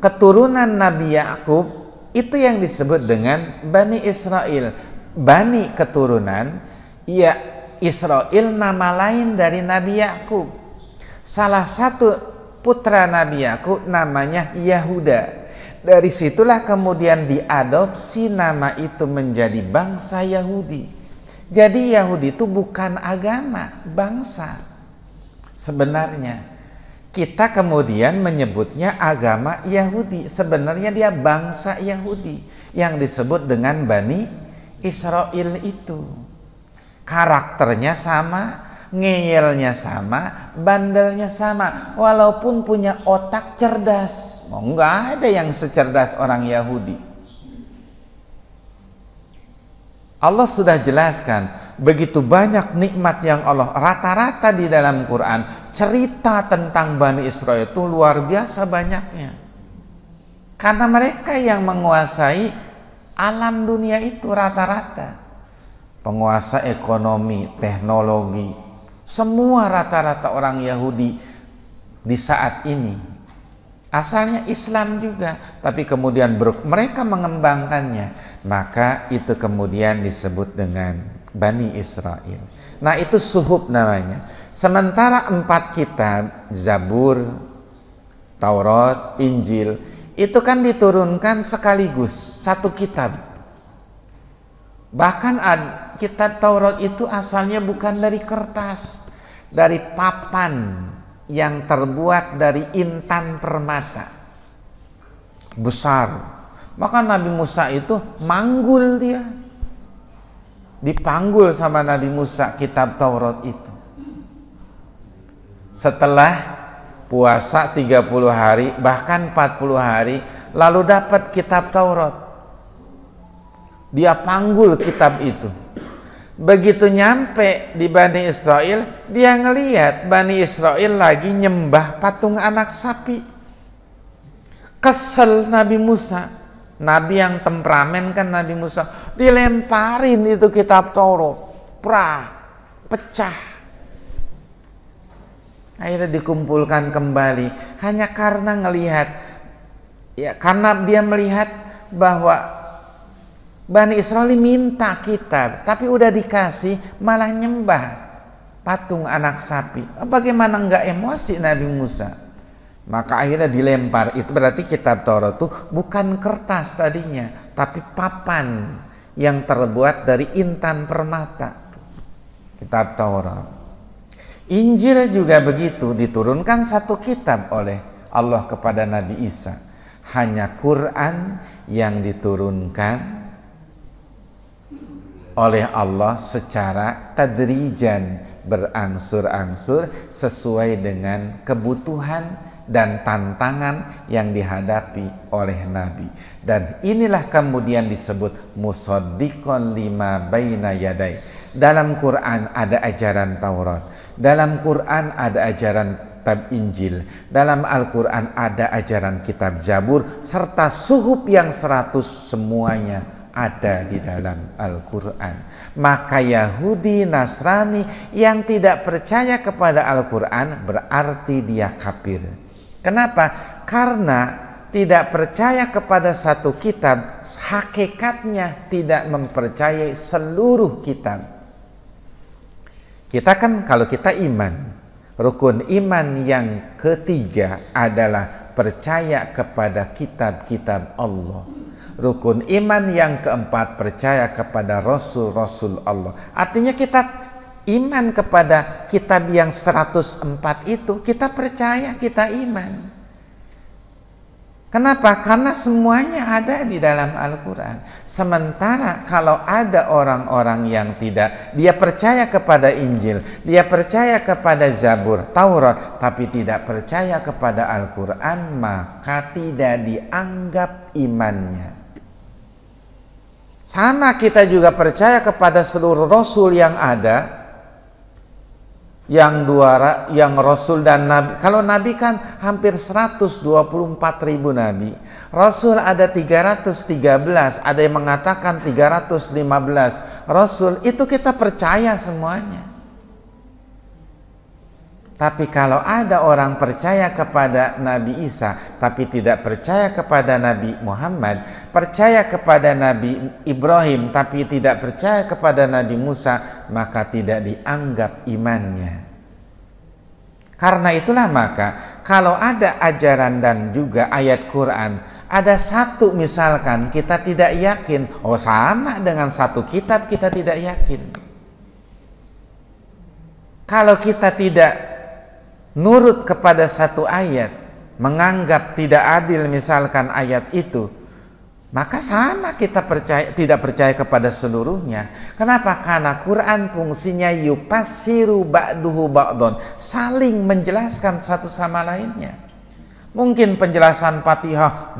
keturunan Nabi Yakub, itu yang disebut dengan Bani Israel. Bani keturunan, ya Israel nama lain dari Nabi Yakub. Salah satu putra Nabi Yakub namanya Yahuda. Dari situlah kemudian diadopsi nama itu menjadi bangsa Yahudi. Jadi Yahudi itu bukan agama, bangsa. Sebenarnya kita kemudian menyebutnya agama Yahudi. Sebenarnya dia bangsa Yahudi yang disebut dengan Bani Israel itu. Karakternya sama, ngeyelnya sama, bandelnya sama. Walaupun punya otak cerdas. Enggak ada yang secerdas orang Yahudi. Allah sudah jelaskan begitu banyak nikmat yang Allah rata-rata di dalam Quran, cerita tentang Bani Israel itu luar biasa banyaknya. Karena mereka yang menguasai alam dunia itu rata-rata. Penguasa ekonomi, teknologi, semua rata-rata orang Yahudi di saat ini. Asalnya Islam juga, tapi kemudian mereka mengembangkannya, maka itu kemudian disebut dengan Bani Israel. Nah, itu suhub namanya. Sementara 4 kitab, Zabur, Taurat, Injil, itu kan diturunkan sekaligus, satu kitab. Bahkan kitab Taurat itu asalnya bukan dari kertas, dari papan yang terbuat dari intan permata besar. Maka Nabi Musa itu manggul, dia dipanggul sama Nabi Musa kitab Taurat itu. Setelah puasa 30 hari bahkan 40 hari lalu dapat kitab Taurat. Dia panggul kitab itu. Begitu nyampe di Bani Israel, dia ngelihat Bani Israel lagi nyembah patung anak sapi. Kesel Nabi Musa. Nabi yang temperamen kan Nabi Musa. Dilemparin itu kitab Taurat. Pecah. Akhirnya dikumpulkan kembali. Hanya karena ngelihat, ya karena dia melihat bahwa Bani Israel minta kitab, tapi udah dikasih malah nyembah patung anak sapi. Bagaimana enggak emosi Nabi Musa? Maka akhirnya dilempar. Itu berarti kitab Taurat itu bukan kertas tadinya, tapi papan yang terbuat dari intan permata. Kitab Taurat. Injil juga begitu, diturunkan satu kitab oleh Allah kepada Nabi Isa. Hanya Quran yang diturunkan oleh Allah secara tadrijan, berangsur-angsur sesuai dengan kebutuhan dan tantangan yang dihadapi oleh Nabi. Dan inilah kemudian disebut musaddiqon lima baina yadai. Dalam Quran ada ajaran Taurat, dalam Quran ada ajaran kitab Injil, dalam Al-Quran ada ajaran kitab Zabur, serta suhuf yang 100 semuanya ada di dalam Al-Quran. Maka Yahudi, Nasrani yang tidak percaya kepada Al-Quran berarti dia kafir. Kenapa? Karena tidak percaya kepada satu kitab, hakikatnya tidak mempercayai seluruh kitab. Kita kan kalau kita iman, rukun iman yang ketiga adalah percaya kepada kitab-kitab Allah. Rukun iman yang keempat percaya kepada Rasul-Rasul Allah. Artinya kita iman kepada kitab yang 104 itu, kita percaya, kita iman. Kenapa? Karena semuanya ada di dalam Al-Quran. Sementara kalau ada orang-orang yang tidak, dia percaya kepada Injil, dia percaya kepada Zabur, Taurat, tapi tidak percaya kepada Al-Quran, maka tidak dianggap imannya. Sama kita juga percaya kepada seluruh Rasul yang ada, yang Rasul dan Nabi. Kalau Nabi kan hampir 124.000 Nabi. Rasul ada 313, ada yang mengatakan 315 Rasul. Itu kita percaya semuanya. Tapi kalau ada orang percaya kepada Nabi Isa, tapi tidak percaya kepada Nabi Muhammad, percaya kepada Nabi Ibrahim, tapi tidak percaya kepada Nabi Musa, maka tidak dianggap imannya. Karena itulah maka, kalau ada ajaran dan juga ayat Quran, ada satu misalkan kita tidak yakin, oh sama dengan satu kitab kita tidak yakin. Kalau kita tidak nurut kepada satu ayat, menganggap tidak adil misalkan ayat itu, maka sama kita tidak percaya kepada seluruhnya. Kenapa? Karena Quran fungsinya yufassiru ba'duhu ba'don, saling menjelaskan satu sama lainnya. Mungkin penjelasan Fatihah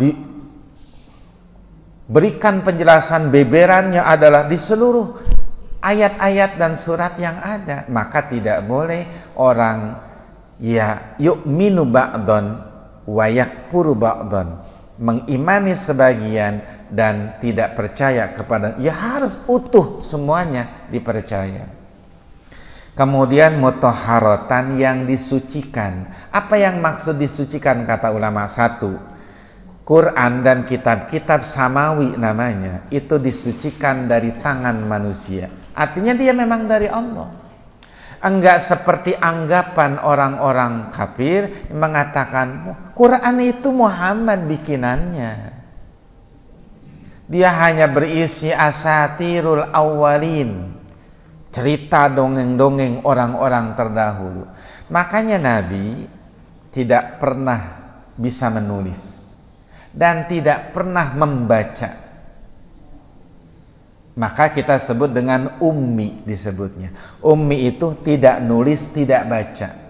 diberikan penjelasan beberannya adalah di seluruh ayat-ayat dan surat yang ada, maka tidak boleh orang ya yu'minu ba'don wa yakfuru ba'don, mengimani sebagian dan tidak percaya kepada, ya harus utuh semuanya dipercaya. Kemudian mutahharatan, yang disucikan. Apa yang maksud disucikan? Kata ulama, satu, Quran dan kitab-kitab samawi namanya, itu disucikan dari tangan manusia. Artinya dia memang dari Allah. Enggak seperti anggapan orang-orang kafir yang mengatakan Quran itu Muhammad bikinannya. Dia hanya berisi asatirul awwalin, cerita dongeng-dongeng orang-orang terdahulu. Makanya Nabi tidak pernah bisa menulis dan tidak pernah membaca. Maka kita sebut dengan ummi disebutnya. Ummi itu tidak nulis, tidak baca.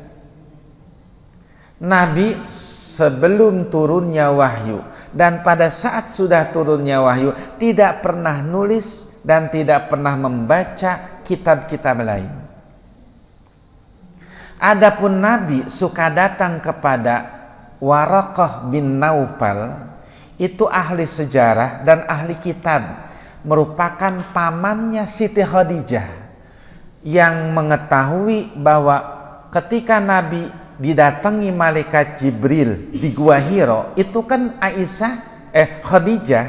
Nabi sebelum turunnya wahyu dan pada saat sudah turunnya wahyu tidak pernah nulis dan tidak pernah membaca kitab-kitab lain. Adapun Nabi suka datang kepada Waraqah bin Naufal, itu ahli sejarah dan ahli kitab, merupakan pamannya Siti Khadijah, yang mengetahui bahwa ketika Nabi didatangi malaikat Jibril di Gua Hiro, itu kan Khadijah,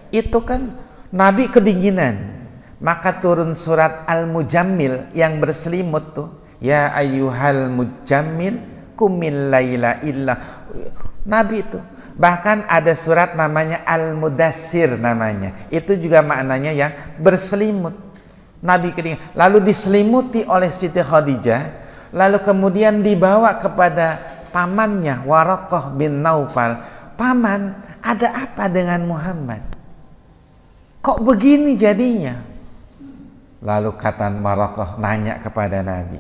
itu kan Nabi kedinginan, maka turun surat Al-Mujammil yang berselimut tuh, ya ayyuhal mujammil kumil laila illa. Nabi itu bahkan ada surat namanya Al-Mudassir namanya, itu juga maknanya yang berselimut. Nabi kedinginan, lalu diselimuti oleh Siti Khadijah, lalu kemudian dibawa kepada pamannya Waraqah bin Naufal. Paman, ada apa dengan Muhammad? Kok begini jadinya? Lalu kata Waraqah nanya kepada Nabi.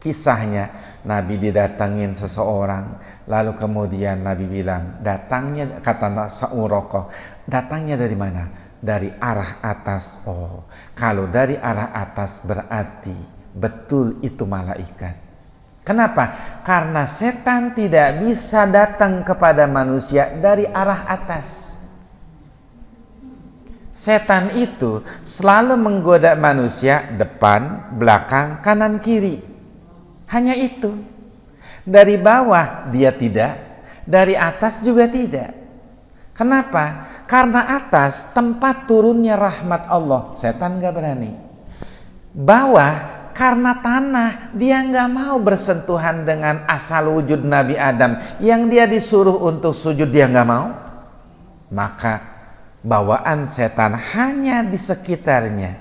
Kisahnya, Nabi didatangin seseorang, lalu kemudian Nabi bilang, datangnya, kata Waraqah, datangnya dari mana? Dari arah atas. Oh, kalau dari arah atas berarti betul itu malaikat. Kenapa? Karena setan tidak bisa datang kepada manusia dari arah atas. Setan itu selalu menggoda manusia depan, belakang, kanan, kiri. Hanya itu. Dari bawah dia tidak, dari atas juga tidak. Kenapa? Karena atas tempat turunnya rahmat Allah, setan gak berani. Bawah karena tanah, dia nggak mau bersentuhan dengan asal wujud Nabi Adam yang dia disuruh untuk sujud, dia nggak mau. Maka bawaan setan hanya di sekitarnya,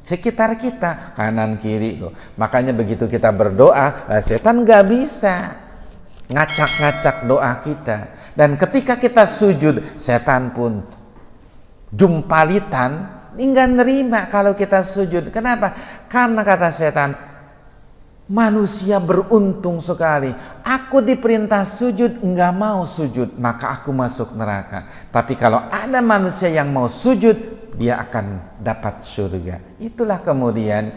sekitar kita, kanan kiri loh. Makanya begitu kita berdoa, setan nggak bisa ngacak-ngacak doa kita. Dan ketika kita sujud, setan pun jumpalitan, nggak nerima kalau kita sujud. Kenapa? Karena kata setan, manusia beruntung sekali. Aku diperintah sujud, nggak mau sujud, maka aku masuk neraka. Tapi kalau ada manusia yang mau sujud, dia akan dapat surga. Itulah kemudian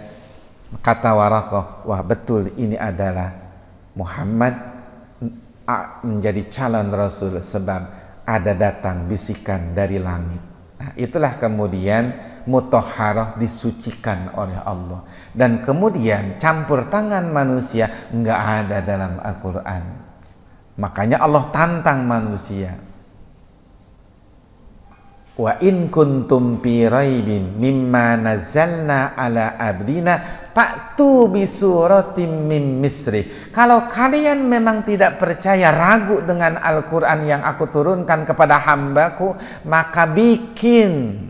kata Waraqah, wah betul ini adalah Muhammad menjadi calon Rasul sebab ada datang bisikan dari langit. Nah, itulah kemudian mutahharah, disucikan oleh Allah. Dan kemudian campur tangan manusia enggak ada dalam Al-Quran. Makanya Allah tantang manusia. Wa in kuntum fi raibin mimma nazzalna ala abdina fa'tu bi suratim min misri. Kalau kalian memang tidak percaya, ragu dengan Al-Quran yang aku turunkan kepada hambaku, maka bikin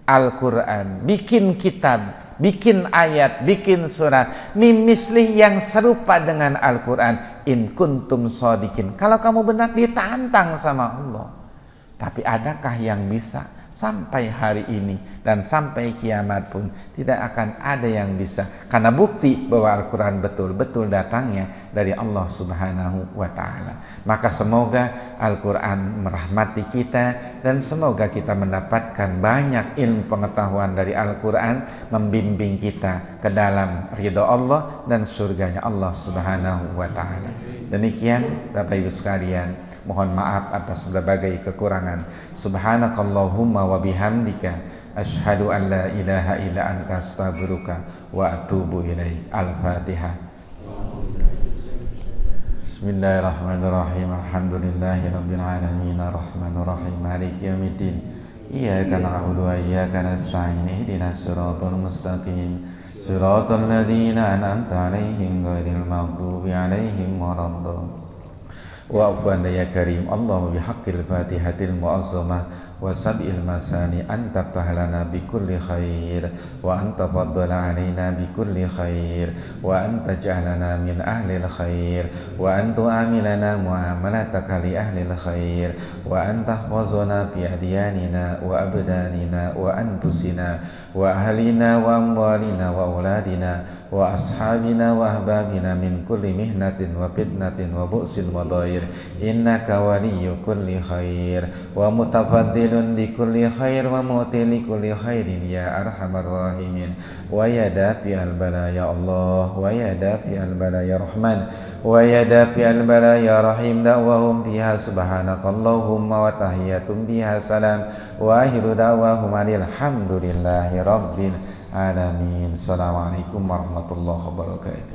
Al-Quran, bikin kitab, bikin ayat, bikin surat min misli yang serupa dengan Al-Quran, in kuntum shadiqin. Kalau kamu benar, ditantang sama Allah. Tapi adakah yang bisa? Sampai hari ini dan sampai kiamat pun tidak akan ada yang bisa. Karena bukti bahwa Al-Quran betul-betul datangnya dari Allah Subhanahu wa ta'ala. Maka semoga Al-Quran merahmati kita, dan semoga kita mendapatkan banyak ilmu pengetahuan dari Al-Quran, membimbing kita ke dalam ridha Allah dan surganya Allah Subhanahu wa ta'ala. Demikian Bapak Ibu sekalian, mohon maaf atas berbagai kekurangan. Subhanakallahumma wa bihamdika asyhadu an la ilaha illa anta astaghfiruka wa atubu ilaik. Al-Fatihah. Bismillahirrahmanirrahim. Alhamdulillahi rabbil alamin arrahmanir rahim maliki yaumiddin. Iyyaka na'budu wa iyyaka nasta'in ihdinas siratal mustaqim siratal ladzina an'amta 'alaihim ghairil maghdubi 'alaihim waladdallin. wa'fu anna ya karim. Allahumma bihaqqil fatihatil mu'azzamah wa sab'il masani anta tahlana bi kulli khair wa anta faddala alaina bi kulli khair wa anta ja'alana min ahlil khair wa anta amilana muamalataka li ahlil khair wa anta hafazana fi adyanina wa abdanina wa anfusina wa ahlina wa amwalina wa auladina wa ashabina wa ahbabina min kulli mihnatin wa fitnatin wa bu'sin wa dhair. Innaka waliyyu kulli khair wa mutafaddilun li kulli khair wa mu'ti li kulli khairin ya arhamar rahimin. Wa ya dafi al bala ya Allah, wa ya dafi al bala ya Rahman, wa ya dafi al bala ya Rahim. Da'wahum fiha subhanakallahumma wa tahiyatum biha salam wa akhiru da'wahum alhamdulillahi rabbil alamin. Assalamualaikum warahmatullahi wabarakatuh.